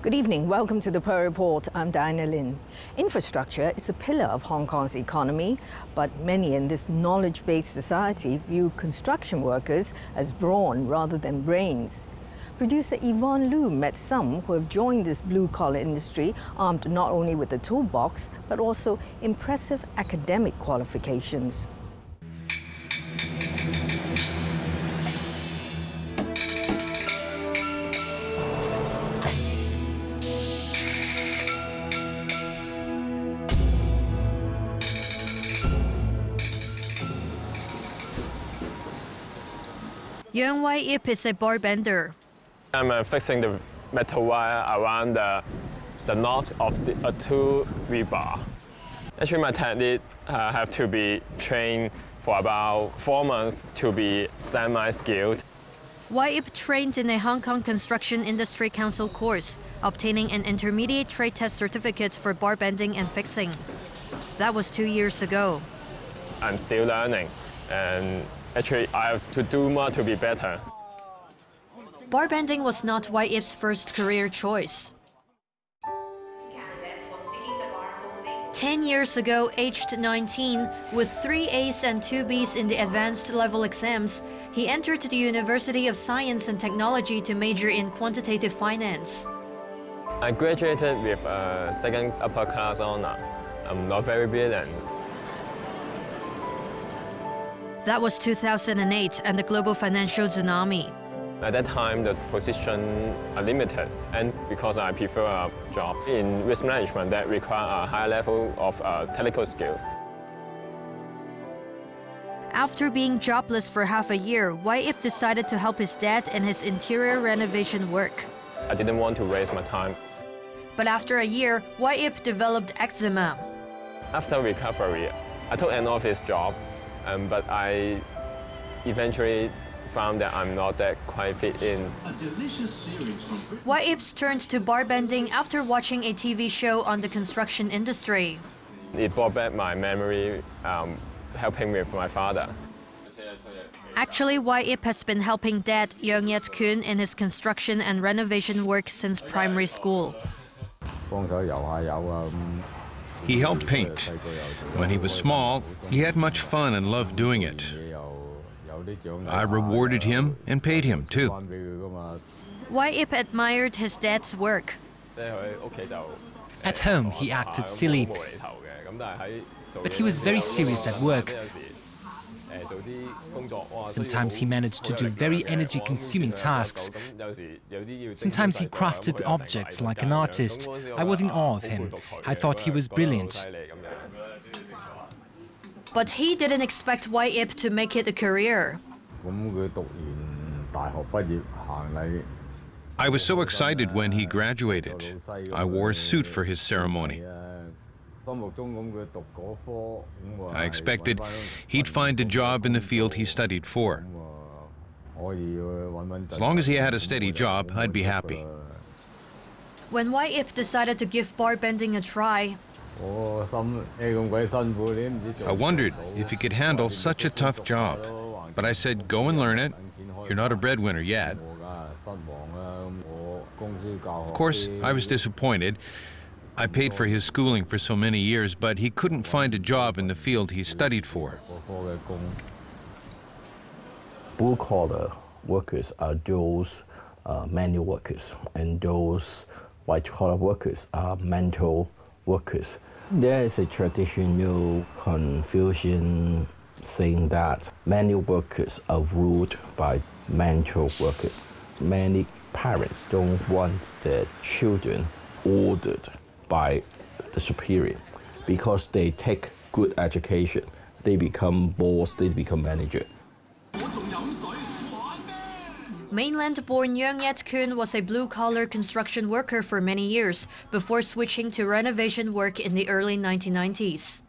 Good evening. Welcome to the Pearl Report. I'm Diana Lin. Infrastructure is a pillar of Hong Kong's economy, but many in this knowledge-based society view construction workers as brawn rather than brains. Producer Yvonne Lou met some who have joined this blue-collar industry armed not only with a toolbox, but also impressive academic qualifications. Young Wai Ip is a bar bender. I'm fixing the metal wire around the knot of a tool rebar. Actually, my technique have to be trained for about 4 months to be semi-skilled. Wai Ip trained in a Hong Kong Construction Industry Council course, obtaining an intermediate trade test certificate for bar bending and fixing. That was 2 years ago. I'm still learning, and actually I have to do more to be better. Bar bending was not Wai Ip's first career choice. 10 years ago, aged 19, with 3 A's and 2 B's in the advanced level exams, he entered the University of Science and Technology to major in quantitative finance. I graduated with a second upper class honor. I'm not very brilliant. That was 2008 and the global financial tsunami. At that time, the positions are limited, and because I prefer a job in risk management that require a high level of technical skills. After being jobless for half a year, Wai Ip decided to help his dad in his interior renovation work. I didn't want to waste my time. But after a year, Wai Ip developed eczema. After recovery, I took an office job, but I eventually found that I'm not that quite fit in. Wai Ip turned to bar bending after watching a TV show on the construction industry. It brought back my memory, helping with my father. Actually, Wai Ip has been helping Dad Yeung Yet Kun in his construction and renovation work since primary school. He helped paint. When he was small, he had much fun and loved doing it. I rewarded him and paid him too. Wai Ip admired his dad's work. At home, he acted silly, but he was very serious at work. Sometimes he managed to do very energy-consuming tasks. Sometimes he crafted objects like an artist. I was in awe of him. I thought he was brilliant. But he didn't expect Wai Ip to make it a career. I was so excited when he graduated. I wore a suit for his ceremony. I expected he'd find a job in the field he studied for. As long as he had a steady job, I'd be happy. When Wai Ip decided to give bar bending a try, I wondered if he could handle such a tough job. But I said, go and learn it. You're not a breadwinner yet. Of course, I was disappointed. I paid for his schooling for so many years, but he couldn't find a job in the field he studied for. Blue-collar workers are those manual workers, and those white-collar workers are mental workers. There is a traditional confusion saying that manual workers are ruled by mental workers. Many parents don't want their children ordered by the superior because they take good education. They become boss, they become manager. Mainland-born Yeung Yet Kun was a blue-collar construction worker for many years before switching to renovation work in the early 1990s.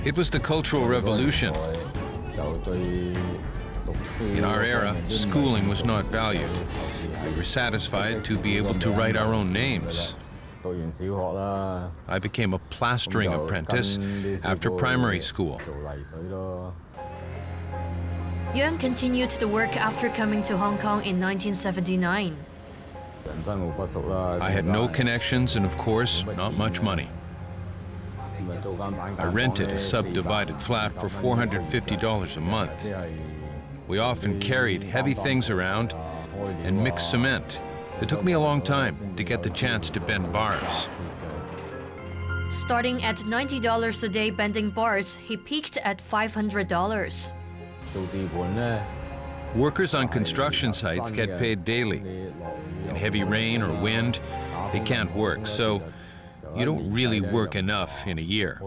It was the Cultural Revolution. In our era, schooling was not valued. We were satisfied to be able to write our own names. I became a plastering apprentice after primary school. Yeung continued the work after coming to Hong Kong in 1979. I had no connections and, of course, not much money. I rented a subdivided flat for $450 a month. We often carried heavy things around and mixed cement. It took me a long time to get the chance to bend bars. Starting at $90 a day bending bars, he peaked at $500. Workers on construction sites get paid daily. In heavy rain or wind, they can't work, so you don't really work enough in a year.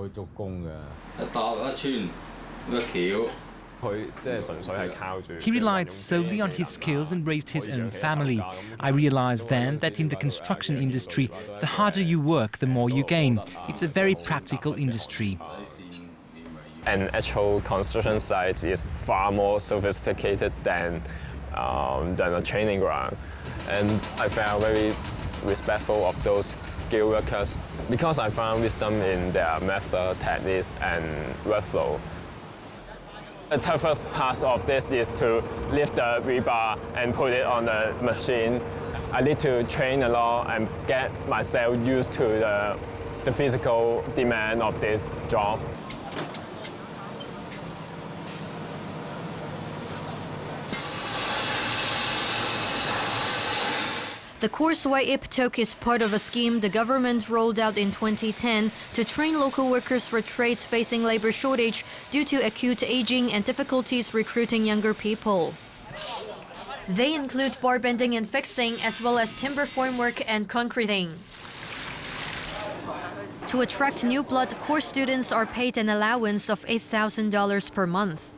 He relied solely on his skills and raised his own family. I realized then that in the construction industry, the harder you work, the more you gain. It's a very practical industry. An actual construction site is far more sophisticated than a training ground. And I felt very respectful of those skilled workers because I found wisdom in their method, techniques, and workflow. The toughest part of this is to lift the rebar and put it on the machine. I need to train a lot and get myself used to the physical demand of this job. The course YIP took is part of a scheme the government rolled out in 2010 to train local workers for trades facing labor shortage due to acute aging and difficulties recruiting younger people. They include bar bending and fixing, as well as timber formwork and concreting. To attract new blood, course students are paid an allowance of $8,000 per month.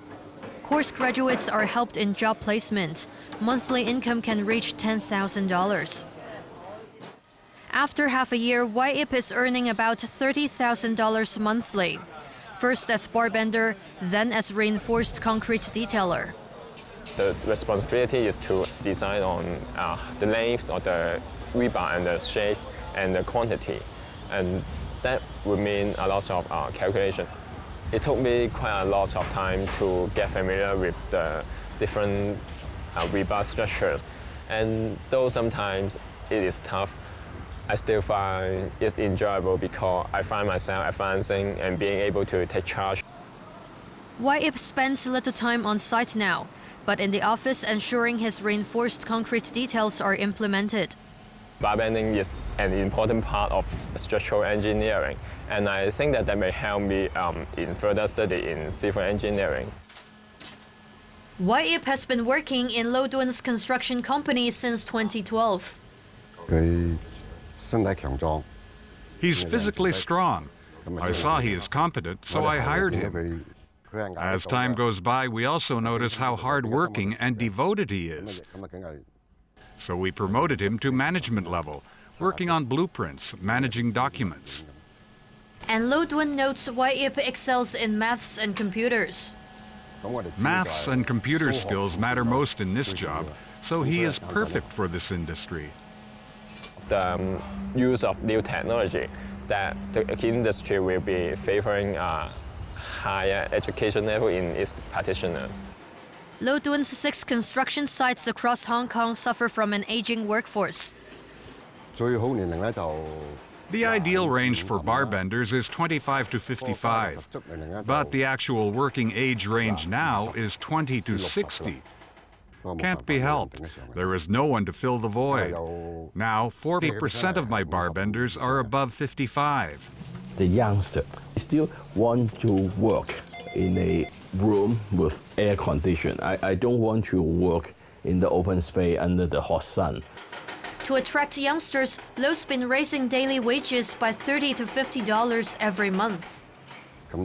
Course graduates are helped in job placement. Monthly income can reach $10,000. After half a year, YIP is earning about $30,000 monthly. First as barbender, then as reinforced concrete detailer. The responsibility is to decide on the length of the rebar and the shape and the quantity. And that would mean a lot of calculation. It took me quite a lot of time to get familiar with the different rebar structures. And though sometimes it is tough, I still find it enjoyable because I find myself advancing and being able to take charge. YIP spends little time on site now, but in the office ensuring his reinforced concrete details are implemented. Bar bending is an important part of structural engineering, and I think that may help me in further study in civil engineering. YIP has been working in Lo Duan's construction company since 2012. He's physically strong. I saw he is competent, so I hired him. As time goes by, we also notice how hard-working and devoted he is. So we promoted him to management level, working on blueprints, managing documents. And Lo Duan notes YIP excels in maths and computers. Maths and computer skills matter most in this job, so he is perfect for this industry. The use of new technology, that the industry will be favoring a higher education level in its practitioners. Lo Duan's 6 construction sites across Hong Kong suffer from an aging workforce. The ideal range for barbenders is 25 to 55, but the actual working age range now is 20 to 60. Can't be helped. There is no one to fill the void. Now, 40% of my barbenders are above 55. The youngster still want to work in a room with air condition. I don't want to work in the open space under the hot sun. To attract youngsters, Lo's been raising daily wages by $30 to $50 every month.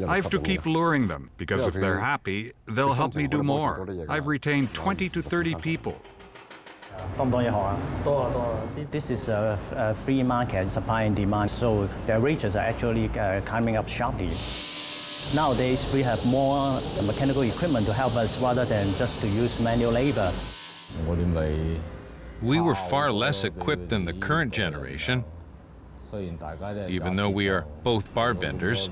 I have to keep luring them, because if they're happy, they'll help me do more. I've retained 20 to 30 people. This is a free market, supply and demand, so the wages are actually climbing up sharply. Nowadays, we have more mechanical equipment to help us rather than just to use manual labor. We were far less equipped than the current generation, even though we are both barbenders.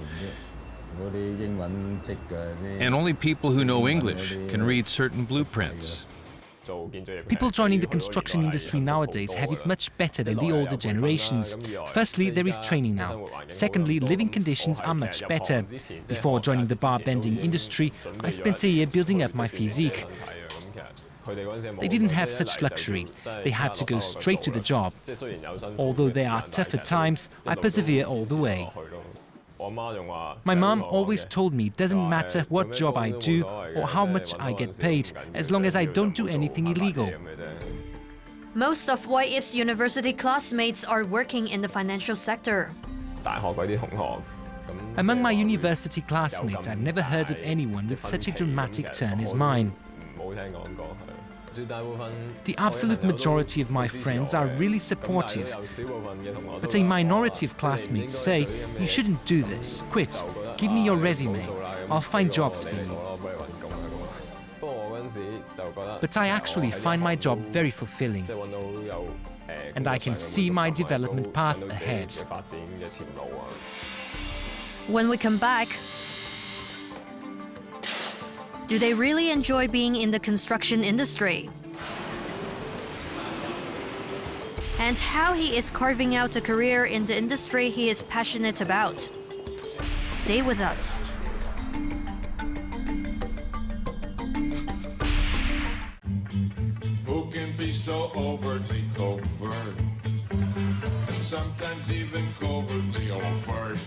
And only people who know English can read certain blueprints. People joining the construction industry nowadays have it much better than the older generations. Firstly, there is training now. Secondly, living conditions are much better. Before joining the bar bending industry, I spent a year building up my physique. They didn't have such luxury. They had to go straight to the job. Although there are tougher times, I persevere all the way. My mom always told me it doesn't matter what job I do or how much I get paid, as long as I don't do anything illegal. Most of YIP's university classmates are working in the financial sector. Among my university classmates, I've never heard of anyone with such a dramatic turn as mine. The absolute majority of my friends are really supportive, but a minority of classmates say, "You shouldn't do this, quit, give me your resume, I'll find jobs for you." But I actually find my job very fulfilling, and I can see my development path ahead. When we come back, do they really enjoy being in the construction industry? And how he is carving out a career in the industry he is passionate about. Stay with us. Who can be so overtly covert? Sometimes even covertly overt.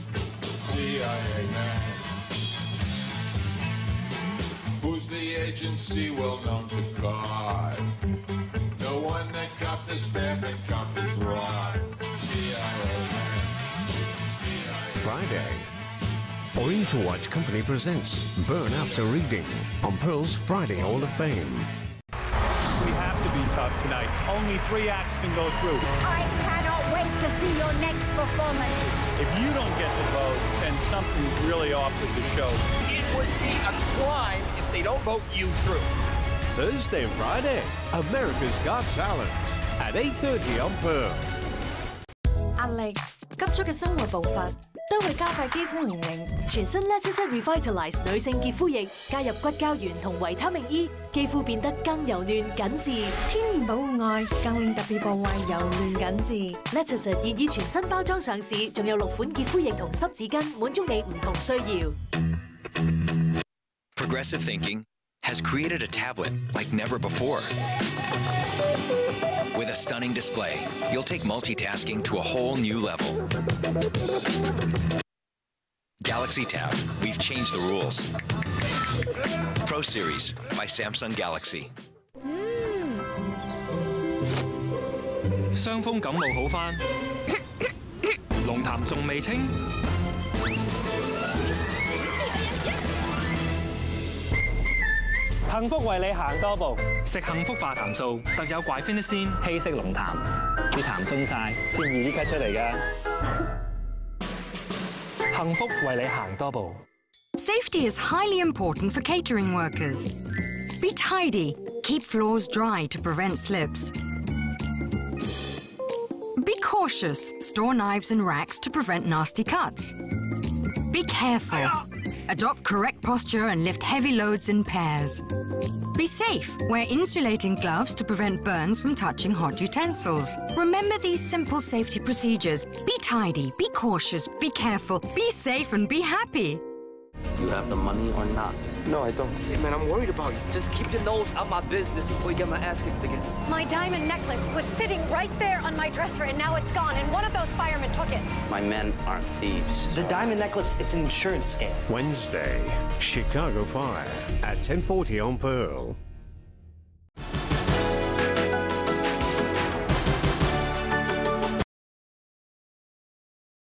CIA man. Who's the agency well known to God? The one that caught the staff and caught the fraud. CIA man. Friday. Orange Watch Company presents Burn After Reading on Pearl's Friday Hall of Fame. We have to be tough tonight. Only 3 acts can go through. I cannot wait to see your next performance. If you don't get the votes, then something's really off with the show. It would be a crime if they don't vote you through. Thursday and Friday, America's Got Talent at 8:30 on Pearl. 壓力、急促嘅生活步伐都會加快肌膚年齡。全新 Let's Revitalize 女性潔膚液加入骨膠原同維他命 E， 肌膚變得更柔嫩緊緻。天然保護外，更令特別部位柔嫩緊緻。Let's 現已全新包裝上市，仲有6款潔膚液同濕紙巾，滿足你唔同需要。Progressive thinking has created a tablet like never before. With a stunning display, you'll take multitasking to a whole new level. Galaxy Tab, we've changed the rules. Pro Series by Samsung Galaxy. 傷風感冒好返，龍痰仲未清。幸福為你行多步，食幸福化痰素，特有怪芬先稀釋龍痰，啲痰鬆晒，先易啲咳出嚟㗎。幸福為你行多步。Safety is highly important for catering workers. Be tidy. Keep floors dry to prevent slips. Be cautious. Store knives and racks to prevent nasty cuts. Be careful. Adopt correct posture and lift heavy loads in pairs. Be safe. Wear insulating gloves to prevent burns from touching hot utensils. Remember these simple safety procedures. Be tidy, be cautious, be careful, be safe and be happy. You have the money or not? No, I don't. Hey, man, I'm worried about you. Just keep your nose out my business before you get my ass kicked again. My diamond necklace was sitting right there on my dresser, and now it's gone, and one of those firemen took it. My men aren't thieves. The diamond necklace, it's an insurance scam. Wednesday, Chicago Fire at 10:40 on Pearl.